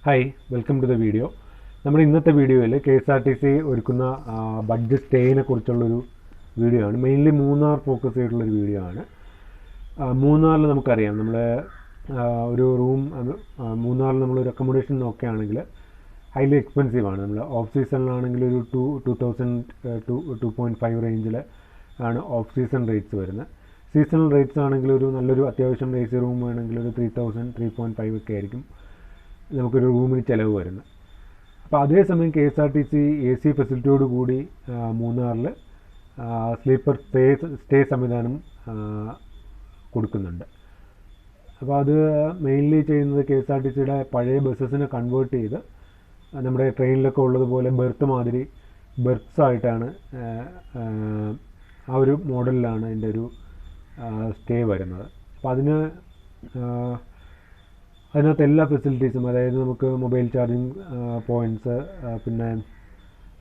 Hi, welcome to the video. നമ്മൾ ഇന്നത്തെ വീഡിയോയിൽ KSRTC ഒരുക്കുന്ന ബഡ്ജറ്റ് സ്റ്റേയിനെ കുറിച്ചുള്ളൊരു വീഡിയോ ആണ്. മെയിൻലി മൂന്നാർ ഫോക്കസ് ചെയ്തിട്ടുള്ളൊരു വീഡിയോ ആണ്. മൂന്നാറിൽ നമുക്കറിയാം നമ്മൾ ഒരു റൂം മൂന്നാറിൽ നമ്മളൊരു അക്കോമഡേഷൻ നോക്കുകയാണെങ്കിൽ ഹൈലി എക്സ്പെൻസീവ് ആണ്. നമ്മൾ ഓഫ് സീസണിലാണെങ്കിൽ ഒരു 2000 to 2.5 റേഞ്ചിൽ ആണ് ഓഫ് സീസൺ റേറ്റ്സ് വരുന്നത്. സീസണൽ റേറ്റ്സ് ആണെങ്കിൽ ഒരു നല്ലൊരു അത്യാവശ്യം AC റൂം വേണമെങ്കിൽ ഒരു 3000 3.5 ഒക്കെ ആയിരിക്കും നമുക്കൊരു റൂമിന് ചിലവ് വരുന്നത്. അപ്പോൾ അതേസമയം KSRTC AC ഫെസിലിറ്റിയോട് കൂടി മൂന്നാറിൽ സ്ലീപ്പർ സ്റ്റേ സംവിധാനം കൊടുക്കുന്നുണ്ട്. അപ്പോൾ അത് മെയിൻലി ചെയ്യുന്നത് KSRTCയുടെ പഴയ ബസ്സസിനെ കൺവേർട്ട് ചെയ്ത് നമ്മുടെ ട്രെയിനിലൊക്കെ ഉള്ളതുപോലെ ബെർത്ത് മാതിരി ബെർത്ത് ആയിട്ടാണ് ആ ഒരു മോഡലിലാണ് അതിൻ്റെ ഒരു സ്റ്റേ വരുന്നത്. അപ്പോൾ അതിനകത്ത് എല്ലാ ഫെസിലിറ്റീസും, അതായത് നമുക്ക് മൊബൈൽ ചാർജിങ് പോയിൻറ്റ്സ്, പിന്നെ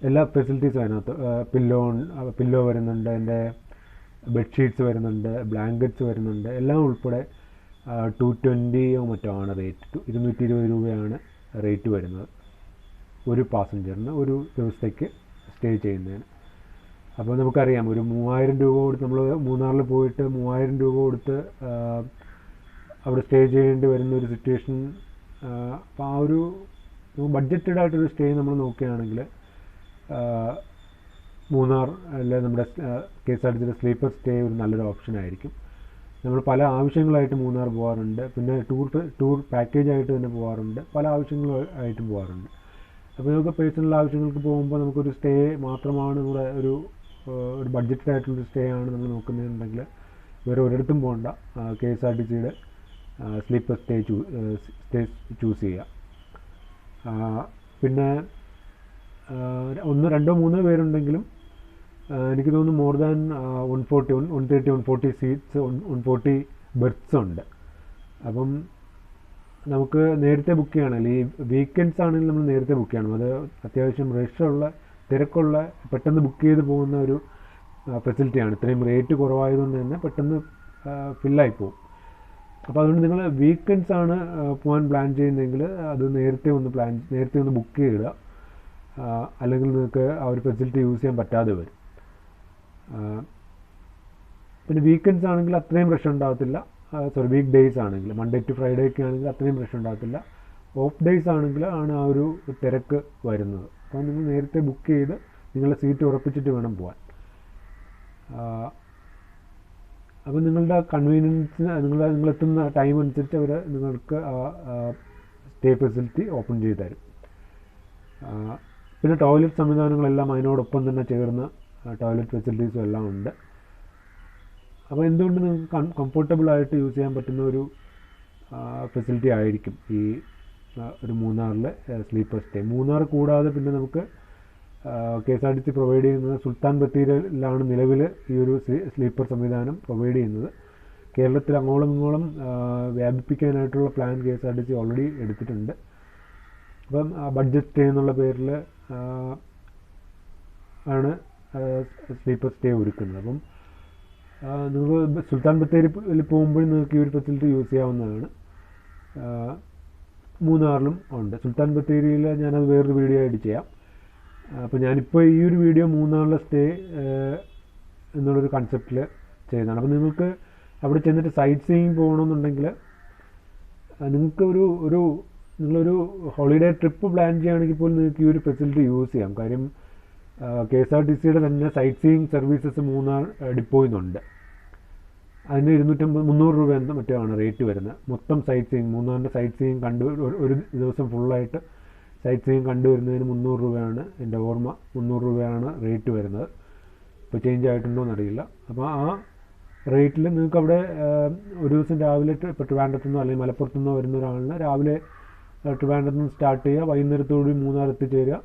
എല്ലാ ഫെസിലിറ്റീസും അതിനകത്ത് പില്ലോ വരുന്നുണ്ട്, അതിൻ്റെ ബെഡ്ഷീറ്റ്സ് വരുന്നുണ്ട്, ബ്ലാങ്കറ്റ്സ് വരുന്നുണ്ട്, എല്ലാം ഉൾപ്പെടെ 220 മറ്റോ ആണ് റേറ്റ്. 220 രൂപയാണ് റേറ്റ് വരുന്നത് ഒരു പാസഞ്ചറിന് ഒരു ദിവസത്തേക്ക് സ്റ്റേ ചെയ്യുന്നതിന്. അപ്പോൾ നമുക്കറിയാം ഒരു 3000 രൂപ കൊടുത്ത് നമ്മൾ മൂന്നാറിൽ പോയിട്ട് 3000 രൂപ കൊടുത്ത് അവിടെ സ്റ്റേ ചെയ്യേണ്ടി വരുന്നൊരു സിറ്റുവേഷൻ. അപ്പോൾ ആ ഒരു ബഡ്ജറ്റഡ് ആയിട്ടൊരു സ്റ്റേ നമ്മൾ നോക്കുകയാണെങ്കിൽ മൂന്നാർ അല്ലെ നമ്മുടെ KSRTCയുടെ സ്ലീപ്പർ സ്റ്റേ ഒരു നല്ലൊരു ഓപ്ഷൻ ആയിരിക്കും. നമ്മൾ പല ആവശ്യങ്ങളായിട്ട് മൂന്നാർ പോകാറുണ്ട്, പിന്നെ ടൂർ പാക്കേജായിട്ട് തന്നെ പോകാറുണ്ട്, പല ആവശ്യങ്ങളായിട്ടും പോകാറുണ്ട്. അപ്പോൾ നമുക്ക് പേഴ്സണൽ ആവശ്യങ്ങൾക്ക് പോകുമ്പോൾ നമുക്കൊരു സ്റ്റേ മാത്രമാണ് നമ്മുടെ ഒരു ബഡ്ജറ്റഡ് ആയിട്ടുള്ളൊരു സ്റ്റേ ആണ് നമ്മൾ നോക്കുന്നതെന്നുണ്ടെങ്കിൽ വേറെ ഒരിടത്തും പോകണ്ട, KSRTCയുടെ സ്ലീപ്പർ സ്റ്റേ ചൂസ് ചെയ്യുക. പിന്നെ 1, 2, 3 പേരുണ്ടെങ്കിലും എനിക്ക് തോന്നുന്നു മോർ ദാൻ 140 സീറ്റ്സ് 140 ബെർത്ത്സ് ഉണ്ട്. അപ്പം നമുക്ക് നേരത്തെ ബുക്ക് ചെയ്യണമെങ്കിൽ ഈ വീക്കെൻഡ്സ് ആണെങ്കിൽ നമ്മൾ നേരത്തെ ബുക്ക് ചെയ്യണം. അത് അത്യാവശ്യം റഷുള്ള തിരക്കുള്ള പെട്ടെന്ന് ബുക്ക് ചെയ്ത് പോകുന്ന ഒരു ഫെസിലിറ്റിയാണ്. ഇത്രയും റേറ്റ് കുറവായതുകൊണ്ട് തന്നെ പെട്ടെന്ന് ഫില്ലായി പോകും. അപ്പോൾ അതുകൊണ്ട് നിങ്ങൾ വീക്കെൻഡ്സ് ആണ് പോകാൻ പ്ലാൻ ചെയ്യുന്നതെങ്കിൽ അത് നേരത്തെ ഒന്ന് ബുക്ക് ചെയ്യുക, അല്ലെങ്കിൽ നിങ്ങൾക്ക് ആ ഒരു ഫെസിലിറ്റി യൂസ് ചെയ്യാൻ പറ്റാതെ വരും. പിന്നെ വീക്കെൻഡ്സ് ആണെങ്കിൽ അത്രയും റഷ് ഉണ്ടാകത്തില്ല. വീക്ക് ഡേയ്സ് ആണെങ്കിൽ മൺഡേ ടു ഫ്രൈഡേ ഒക്കെ ആണെങ്കിൽ അത്രയും റഷ് ഉണ്ടാകത്തില്ല. ഓഫ് ഡേയ്സ് ആണെങ്കിൽ ആണ് ആ ഒരു തിരക്ക് വരുന്നത്. അപ്പോൾ നിങ്ങൾ നേരത്തെ ബുക്ക് ചെയ്ത് നിങ്ങളുടെ സീറ്റ് ഉറപ്പിച്ചിട്ട് വേണം പോകാൻ. അപ്പോൾ നിങ്ങളുടെ കൺവീനിയൻസിന് നിങ്ങളെത്തുന്ന ടൈം അനുസരിച്ച് അവർ നിങ്ങൾക്ക് സ്റ്റേ ഫെസിലിറ്റി ഓപ്പൺ ചെയ്ത് തരും. പിന്നെ ടോയ്ലറ്റ് സംവിധാനങ്ങളെല്ലാം അതിനോടൊപ്പം തന്നെ ചേർന്ന് ടോയ്ലറ്റ് ഫെസിലിറ്റീസും എല്ലാം ഉണ്ട്. അപ്പോൾ എന്തുകൊണ്ട് നിങ്ങൾക്ക് കംഫർട്ടബിളായിട്ട് യൂസ് ചെയ്യാൻ പറ്റുന്ന ഒരു ഫെസിലിറ്റി ആയിരിക്കും ഈ ഒരു മൂന്നാറിലെ സ്ലീപ്പർ സ്റ്റേ. മൂന്നാർ കൂടാതെ പിന്നെ നമുക്ക് KSRTC പ്രൊവൈഡ് ചെയ്യുന്നത് സുൽത്താൻ ബത്തേരിയിലാണ് നിലവിൽ ഈ ഒരു സ്ലീപ്പർ സംവിധാനം പ്രൊവൈഡ് ചെയ്യുന്നത്. കേരളത്തിൽ അങ്ങോളം ഇങ്ങോളം വ്യാപിപ്പിക്കാനായിട്ടുള്ള പ്ലാൻ KSRTC ഓൾറെഡി എടുത്തിട്ടുണ്ട്. അപ്പം ബഡ്ജറ്റ് സ്റ്റേ എന്നുള്ള പേരിൽ ആണ് സ്ലീപ്പർ സ്റ്റേ ഒരുക്കുന്നത്. അപ്പം നിങ്ങൾ സുൽത്താൻ ബത്തേരിയിൽ പോകുമ്പോഴും നിങ്ങൾക്ക് ഈ ഒരു ഫെസിലിറ്റി യൂസ് ചെയ്യാവുന്നതാണ്. മൂന്നാറിലും ഉണ്ട്. സുൽത്താൻ ബത്തേരിയിൽ ഞാനത് വേറൊരു വീഡിയോ ആയിട്ട് ചെയ്യാം. അപ്പോൾ ഞാനിപ്പോൾ ഈ ഒരു വീഡിയോ മൂന്നാറിലെ സ്റ്റേ എന്നുള്ളൊരു കൺസെപ്റ്റിൽ ചെയ്യുന്നതാണ്. അപ്പോൾ നിങ്ങൾക്ക് അവിടെ ചെന്നിട്ട് സൈറ്റ് സീയിങ് പോകണമെന്നുണ്ടെങ്കിൽ നിങ്ങൾക്ക് നിങ്ങളൊരു ഹോളിഡേ ട്രിപ്പ് പ്ലാൻ ചെയ്യുകയാണെങ്കിൽ പോലും നിങ്ങൾക്ക് ഈ ഒരു ഫെസിലിറ്റി യൂസ് ചെയ്യാം. കാര്യം KSRTCയുടെ തന്നെ സൈറ്റ് സീയിങ് സർവീസസ് മൂന്നാർ ഡിപ്പോയിൽ നിന്നുണ്ട്. അതിന് 300 രൂപ മറ്റോ ആണ് റേറ്റ് വരുന്നത്. മൊത്തം സൈറ്റ് സീയിങ് മൂന്നാറിൻ്റെ സൈറ്റ് സീയിങ് ഒരു ദിവസം ഫുള്ളായിട്ട് സൈറ്റ് സീയിങ് കണ്ടുവരുന്നതിന് 300 രൂപയാണ് എൻ്റെ ഓർമ്മ. 300 രൂപയാണ് റേറ്റ് വരുന്നത്. ഇപ്പോൾ ചേഞ്ച് ആയിട്ടുണ്ടോ എന്നറിയില്ല. അപ്പോൾ ആ റേറ്റിൽ നിങ്ങൾക്ക് അവിടെ ഒരു ദിവസം രാവിലെ ഇപ്പോൾ ട്രിവാൻഡ്രത്തുനിന്നോ അല്ലെങ്കിൽ മലപ്പുറത്തുനിന്നോ വരുന്ന ഒരാളിന് രാവിലെ ട്രിവാൻഡ്രത്ത് നിന്ന് സ്റ്റാർട്ട് ചെയ്യുക, വൈകുന്നേരത്തോടെ മൂന്നാർ എത്തിച്ചേരുക,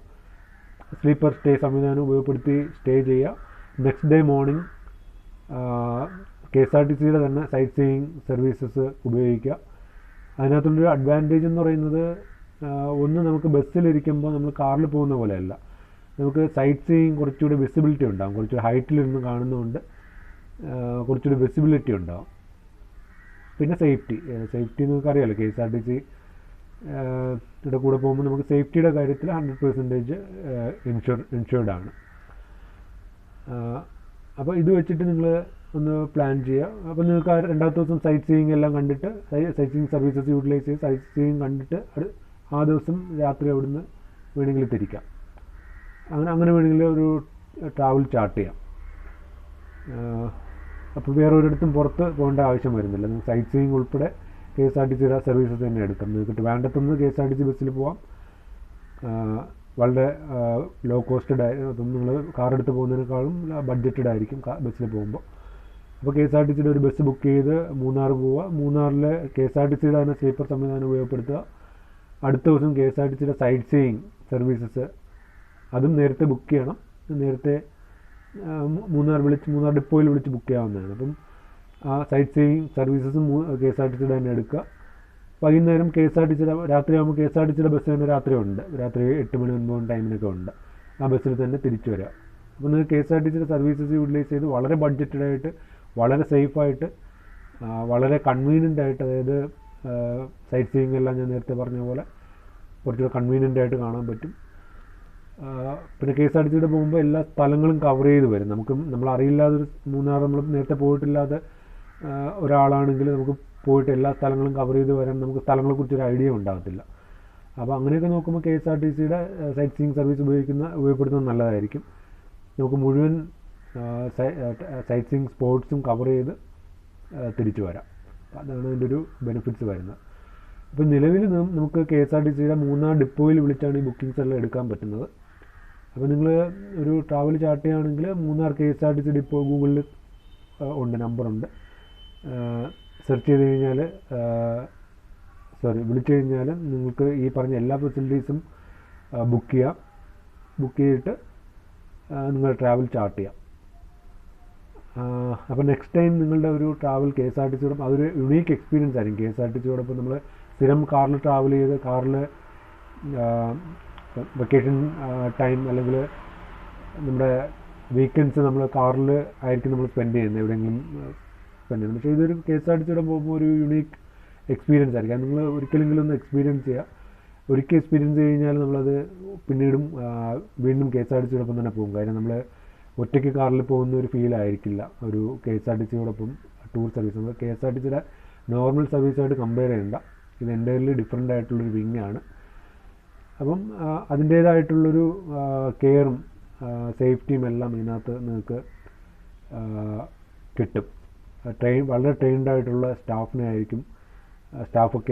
സ്ലീപ്പർ സ്റ്റേ സംവിധാനം ഉപയോഗപ്പെടുത്തി സ്റ്റേ ചെയ്യുക. നെക്സ്റ്റ് ഡേ മോർണിംഗ് KSRTCയുടെ തന്നെ സൈറ്റ് സീയിങ് സർവീസസ് ഉപയോഗിക്കുക. അതിനകത്തുള്ളൊരു അഡ്വാൻറ്റേജ് എന്ന് പറയുന്നത് ഒന്ന്, നമുക്ക് ബസ്സിലിരിക്കുമ്പോൾ നമ്മൾ കാറിൽ പോകുന്ന പോലെയല്ല, നമുക്ക് സൈറ്റ് സീയിങ് കുറച്ചുകൂടി വിസിബിലിറ്റി ഉണ്ടാകും. കുറച്ചുകൂടി ഹൈറ്റിലിരുന്ന് കാണുന്നതുകൊണ്ട് കുറച്ചുകൂടി വിസിബിലിറ്റി ഉണ്ടാകും. പിന്നെ സേഫ്റ്റി നിങ്ങൾക്കറിയാമല്ലോ, KSRTC കൂടെ പോകുമ്പോൾ നമുക്ക് സേഫ്റ്റിയുടെ കാര്യത്തിൽ 100% ഇൻഷുർഡ് ആണ്. അപ്പോൾ ഇത് വെച്ചിട്ട് നിങ്ങൾ ഒന്ന് പ്ലാൻ ചെയ്യുക. അപ്പോൾ നിങ്ങൾക്ക് രണ്ടാമത്തെ ദിവസം സൈറ്റ് സീയിങ് എല്ലാം കണ്ടിട്ട് സൈറ്റ് സീയിങ് സർവീസസ് യൂട്ടിലൈസ് ചെയ്ത് സൈറ്റ് സീയിങ് കണ്ടിട്ട് ആ ദിവസം രാത്രി അവിടുന്ന് വേണമെങ്കിൽ തിരിക്കാം. അങ്ങനെ വേണമെങ്കിൽ ഒരു ട്രാവൽ ചാർട്ട് ചെയ്യാം. അപ്പോൾ വേറെ ഒരിടത്തും പുറത്ത് പോകേണ്ട ആവശ്യം വരുന്നില്ല. നിങ്ങൾക്ക് സൈറ്റ് സീയിങ് ഉൾപ്പെടെ KSRTCയുടെ സർവീസസ് തന്നെ എടുക്കാം. നിങ്ങൾക്ക് ട്രിവാൻഡ്രത്തുനിന്ന് KSRTC ബസ്സിൽ പോവാം. വളരെ ലോ കോസ്റ്റഡ് ആയിരിക്കും. നിങ്ങൾ കാർ എടുത്ത് പോകുന്നതിനേക്കാളും ബഡ്ജറ്റഡ് ആയിരിക്കും ബസ്സിൽ പോകുമ്പോൾ. അപ്പോൾ KSRTCയുടെ ഒരു ബസ് ബുക്ക് ചെയ്ത് മൂന്നാർ പോവുക. മൂന്നാറിൽ KSRTCയുടെ തന്നെ സ്ലീപ്പർ സംവിധാനം ഉപയോഗപ്പെടുത്തുക. അടുത്ത ദിവസം KSRTCയുടെ സൈറ്റ് സീയിങ് സർവീസസ് അതും നേരത്തെ ബുക്ക് ചെയ്യണം. നേരത്തെ മൂന്നാർ ഡിപ്പോയിൽ വിളിച്ച് ബുക്ക് ചെയ്യാവുന്നതാണ്. അപ്പം ആ സൈറ്റ് സീയിങ് സർവീസസും KSRTCയുടെ തന്നെ എടുക്കുക. വൈകുന്നേരം KSRTCയുടെ രാത്രിയാകുമ്പോൾ KSRTCയുടെ ബസ് തന്നെ രാത്രി 8 മണി 9 മണി ടൈമിനൊക്കെ ഉണ്ട്. ആ ബസ്സിൽ തന്നെ തിരിച്ചു വരിക. അപ്പോൾ നിങ്ങൾക്ക് KSRTCയുടെ സർവീസസ് യൂട്ടിലൈസ് ചെയ്ത് വളരെ ബഡ്ജറ്റഡായിട്ട്, വളരെ സേഫായിട്ട്, വളരെ കൺവീനിയൻ്റ് ആയിട്ട്, അതായത് സൈറ്റ് സീയിങ് എല്ലാം ഞാൻ നേരത്തെ പറഞ്ഞ പോലെ കുറച്ചുകൂടെ കൺവീനിയൻ്റ് ആയിട്ട് കാണാൻ പറ്റും. പിന്നെ KSRTCയുടെ പോകുമ്പോൾ എല്ലാ സ്ഥലങ്ങളും കവർ ചെയ്ത് വരും. നമ്മൾ അറിയില്ലാതൊരു മൂന്നാർ നമ്മൾ നേരത്തെ പോയിട്ടില്ലാത്ത ഒരാളാണെങ്കിൽ നമുക്ക് പോയിട്ട് എല്ലാ സ്ഥലങ്ങളും കവർ ചെയ്ത് വരാൻ നമുക്ക് സ്ഥലങ്ങളെക്കുറിച്ചൊരു ഐഡിയ ഉണ്ടാകത്തില്ല. അപ്പോൾ അങ്ങനെയൊക്കെ നോക്കുമ്പോൾ KSRTCയുടെ സൈറ്റ് സീയിങ് സർവീസ് ഉപയോഗപ്പെടുത്തുന്നത് നല്ലതായിരിക്കും. നമുക്ക് മുഴുവൻ സൈറ്റ് സീയിങ് സ്പോട്ട്സും കവർ ചെയ്ത് തിരിച്ചു വരാം. അതാണ് അതിൻ്റെ ഒരു ബെനിഫിറ്റ്സ് വരുന്നത്. അപ്പോൾ നിലവിൽ നമുക്ക് KSRTCയുടെ മൂന്നാർ ഡിപ്പോയിൽ വിളിച്ചാണ് ഈ ബുക്കിംഗ്സ് എല്ലാം എടുക്കാൻ പറ്റുന്നത്. അപ്പോൾ നിങ്ങൾ ഒരു ട്രാവൽ ചാർട്ട് ചെയ്യുകയാണെങ്കിൽ മൂന്നാർ KSRTC ഡിപ്പോ ഗൂഗിളിൽ ഉണ്ട്, നമ്പറുണ്ട്. സെർച്ച് ചെയ്ത് കഴിഞ്ഞാൽ വിളിച്ചു കഴിഞ്ഞാൽ നിങ്ങൾക്ക് ഈ പറഞ്ഞ എല്ലാ ഫെസിലിറ്റീസും ബുക്ക് ചെയ്തിട്ട് നിങ്ങൾ ട്രാവൽ ചാർട്ട് ചെയ്യാം. അപ്പോൾ നെക്സ്റ്റ് ടൈം നിങ്ങളുടെ ഒരു ട്രാവൽ KSRTCയോടൊപ്പം അതൊരു യുണീക്ക് എക്സ്പീരിയൻസ് ആയിരിക്കും. KSRTCയോടൊപ്പം നമ്മൾ സ്ഥിരം കാറിൽ ട്രാവൽ ചെയ്ത് കാറിൽ വെക്കേഷൻ ടൈം അല്ലെങ്കിൽ നമ്മുടെ വീക്കെൻഡ്സ് നമ്മൾ കാറിൽ ആയിരിക്കും നമ്മൾ സ്പെൻഡ് ചെയ്യുന്നത്, എവിടെയെങ്കിലും സ്പെൻഡ് ചെയ്യുന്നത്. പക്ഷേ ഇതൊരു KSRTCയോടെ പോകുമ്പോൾ ഒരു യുണീക്ക് എക്സ്പീരിയൻസ് ആയിരിക്കും. അത് നിങ്ങൾ ഒരിക്കലെങ്കിലും ഒന്ന് എക്സ്പീരിയൻസ് ചെയ്യുക. ഒരിക്കൽ എക്സ്പീരിയൻസ് കഴിഞ്ഞാൽ നമ്മളത് പിന്നീടും വീണ്ടും KSRTCയോടൊപ്പം തന്നെ പോകും. കാര്യം നമ്മൾ ഒറ്റയ്ക്ക് കാറിൽ പോകുന്ന ഒരു ഫീൽ ആയിരിക്കില്ല ഒരു KSRTCയോടൊപ്പം ടൂർ സർവീസ്. നമ്മൾ KSRTCയുടെ നോർമൽ സർവീസായിട്ട് കമ്പയർ ചെയ്യേണ്ട. ഇത് എൻ്റയർലി ഡിഫറെൻ്റ് ആയിട്ടുള്ളൊരു വിങ്ങാണ്. അപ്പം അതിൻ്റേതായിട്ടുള്ളൊരു കെയറും സേഫ്റ്റിയും എല്ലാം ഇതിനകത്ത് നിങ്ങൾക്ക് കിട്ടും. വളരെ ട്രെയിൻഡ് ആയിട്ടുള്ള സ്റ്റാഫൊക്കെ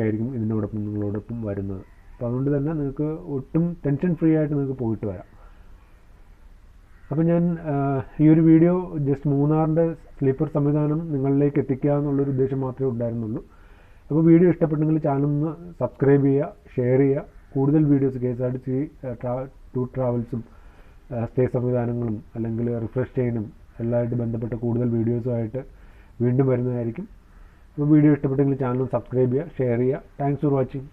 ആയിരിക്കും ഇതിനോടൊപ്പം നിങ്ങളോടൊപ്പം വരുന്നത്. അപ്പോൾ അതുകൊണ്ട് തന്നെ നിങ്ങൾക്ക് ഒട്ടും ടെൻഷൻ ഫ്രീ ആയിട്ട് നിങ്ങൾക്ക് പോയിട്ട് വരാം. അപ്പോൾ ഞാൻ ഈ ഒരു വീഡിയോ ജസ്റ്റ് മൂന്നാറിൻ്റെ സ്ലീപ്പർ സംവിധാനം നിങ്ങളിലേക്ക് എത്തിക്കുക എന്നുള്ളൊരു ഉദ്ദേശം മാത്രമേ ഉണ്ടായിരുന്നുള്ളൂ. അപ്പോൾ വീഡിയോ ഇഷ്ടപ്പെട്ടെങ്കിൽ ചാനൽ ഒന്ന് സബ്സ്ക്രൈബ് ചെയ്യുക, ഷെയർ ചെയ്യുക. കൂടുതൽ വീഡിയോസ് KSRTC ടൂർ ട്രാവൽസും സ്റ്റേ സംവിധാനങ്ങളും അല്ലെങ്കിൽ റിഫ്രഷ് ചെയ്യാനും എല്ലാമായിട്ട് ബന്ധപ്പെട്ട കൂടുതൽ വീഡിയോസുമായിട്ട് വീണ്ടും വരുന്നതായിരിക്കും. അപ്പോൾ വീഡിയോ ഇഷ്ടപ്പെട്ടെങ്കിൽ ചാനൽ സബ്സ്ക്രൈബ് ചെയ്യുക, ഷെയർ ചെയ്യുക. Thanks for watching.